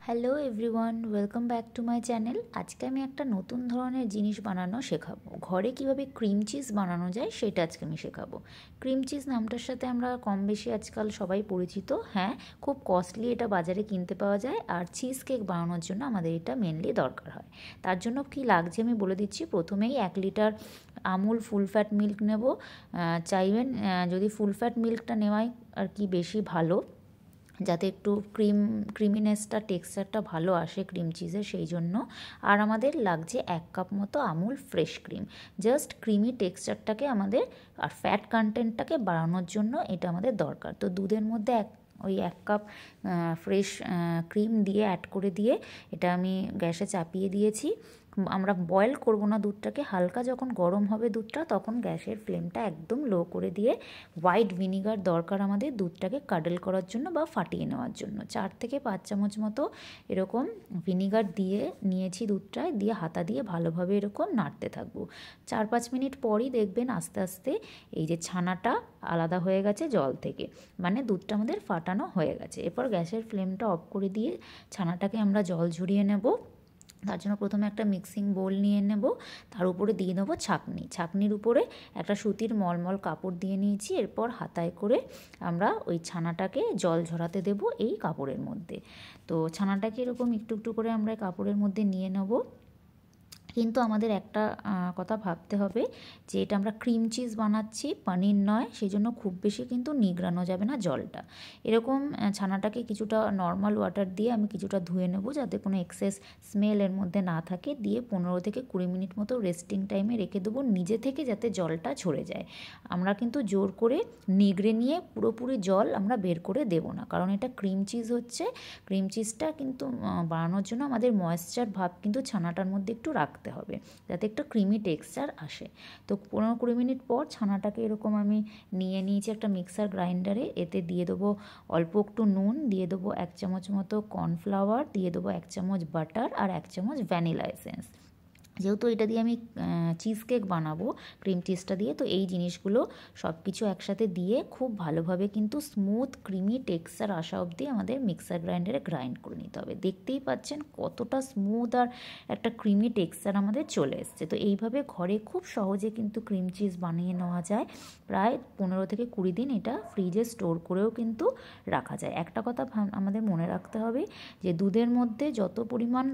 Hello everyone, welcome back to my channel. আজকে আমি একটা নতুন ধরনের জিনিস বানানো শেখাবো। ঘরে কিভাবে ক্রিম চিজ বানানো যায় সেটা আজকে আমি শেখাবো। ক্রিম চিজ নামটার সাথে আমরা কম বেশি আজকাল সবাই পরিচিত। হ্যাঁ, খুব কস্টলি এটা বাজারে কিনতে পাওয়া যায়, আর চিজ কেক বানানোর জন্য আমাদের এটা মেনলি দরকার হয়। তার জন্য কি লাগছে আমি বলে দিচ্ছি। প্রথমেই 1 litre Amul full fat milk নেব। চাইবেন যদি ফুল ফ্যাট মিল্কটা নেওয়াই আর কি বেশি ভালো, যাতে একটু ক্রিমিনেসটা টেক্সচারটা ভালো আসে ক্রিম চিজের, সেই জন্য। আর আমাদের লাগছে 1 কাপ মতো Amul fresh cream, just creamy টেক্সচারটাকে আমাদের আর ফ্যাট কন্টেন্টটাকে বাড়ানোর জন্য এটা আমাদের দরকার। তো দুধের মধ্যে ওই 1 কাপ ফ্রেশ ক্রিম দিয়ে অ্যাড করে দিয়ে এটা আমি গ্যাসে চাপিয়ে দিয়েছি। আমরা বয়েল করব না দুধটাকে, হালকা যখন গরম হবে দুধটা তখন গ্যাসের ফ্লেমটা একদম লো করে দিয়ে হোয়াইট ভিনিগার দরকার আমাদের দুধটাকে কাডেল করার জন্য বা ফাটিয়ে নেওয়ার জন্য। 4 থেকে 5 চামচ মতো এরকম ভিনিগার দিয়ে নিয়েছি দুধটায়, দিয়ে হাতা দিয়ে ভালোভাবে এরকম নাড়তে থাকবো। 4-5 মিনিট পরই দেখবেন আস্তে আস্তে এই যে ছানাটা আলাদা হয়ে গেছে জল থেকে, মানে দুধটা আমাদের ফাটানো হয়ে গেছে। এরপর গ্যাসের ফ্লেমটা অফ করে দিয়ে ছানাটাকে আমরা জল ঝরিয়ে নেব। তার জন্য প্রথমে একটা মিক্সিং বোল নিয়ে নেব, তার উপরে দিয়ে দেবো ছাঁকনি। ছাঁকনির উপরে একটা সুতির মলমল কাপড় দিয়ে নিয়েছি। এরপর হাতায় করে আমরা ওই ছানাটাকে জল ঝরাতে দেব এই কাপড়ের মধ্যে। তো ছানাটাকে এরকম একটু একটু করে আমরা কাপড়ের মধ্যে নিয়ে নেব। কিন্তু আমাদের একটা কথা ভাবতে হবে যে এটা আমরা ক্রিম চিজ বানাচ্ছি, পনির নয়, সেই জন্য খুব বেশি কিন্তু নিগড়ানো যাবে না জলটা। এরকম ছানাটাকে কিছুটা নর্মাল ওয়াটার দিয়ে আমি কিছুটা ধুয়ে নেব, যাতে কোনো এক্সেস স্মেল এর মধ্যে না থাকে। দিয়ে 15 থেকে 20 মিনিট মতো রেস্টিং টাইমে রেখে দেবো, নিজে থেকে যাতে জলটা ঝরে যায়। আমরা কিন্তু জোর করে নিগড়ে নিয়ে পুরোপুরি জল আমরা বের করে দেব না, কারণ এটা ক্রিম চিজ হচ্ছে। ক্রিম চিজটা কিন্তু বানানোর জন্য আমাদের ময়েশ্চার ভাব কিন্তু ছানাটার মধ্যে একটু রাখতে হবে, যাতে একটু ক্রিমি টেক্সচার আসে। তো 15-20 মিনিট পর ছানাটাকে এরকম আমি নিয়ে নিয়েছি একটা মিক্সার গ্রাইন্ডারে। এতে দিয়ে দেবো অল্প একটু নুন, দিয়ে দেবো 1 চামচ মতো কর্নফ্লাওয়ার, দিয়ে দেবো 1 চামচ বাটার আর 1 চামচ ভ্যানিলা এসেন্স। যেহেতু এটা দিয়ে আমি চিজ কেক বানাবো ক্রিম চিজটা দিয়ে, তো এই জিনিসগুলো সব কিছু একসাথে দিয়ে খুব ভালোভাবে কিন্তু স্মুথ ক্রিমি টেক্সচার আসা অবধি আমাদের মিক্সার গ্রাইন্ডারে গ্রাইন্ড করে নিতে হবে। দেখতেই পাচ্ছেন কতটা স্মুথ আর একটা ক্রিমি টেক্সচার আমাদের চলে এসছে। তো এইভাবে ঘরে খুব সহজে কিন্তু ক্রিম চিজ বানিয়ে নেওয়া যায়। প্রায় 15 থেকে 20 দিন এটা ফ্রিজে স্টোর করেও কিন্তু রাখা যায়। একটা কথা আমাদের মনে রাখতে হবে যে দুধের মধ্যে যত পরিমাণ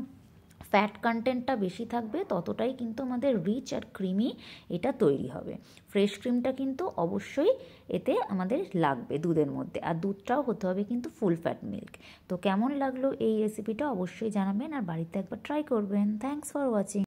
ফ্যাট কন্টেন্টটা বেশি থাকবে ততটাই কিন্তু আমাদের রিচ আর ক্রিমি এটা তৈরি হবে। ফ্রেশ ক্রিমটা কিন্তু অবশ্যই এতে আমাদের লাগবে দুধের মধ্যে, আর দুধটাও হতে হবে কিন্তু ফুল ফ্যাট মিল্ক। তো কেমন লাগলো এই রেসিপিটা অবশ্যই জানাবেন, আর বাড়িতে একবার ট্রাই করবেন। Thanks for watching.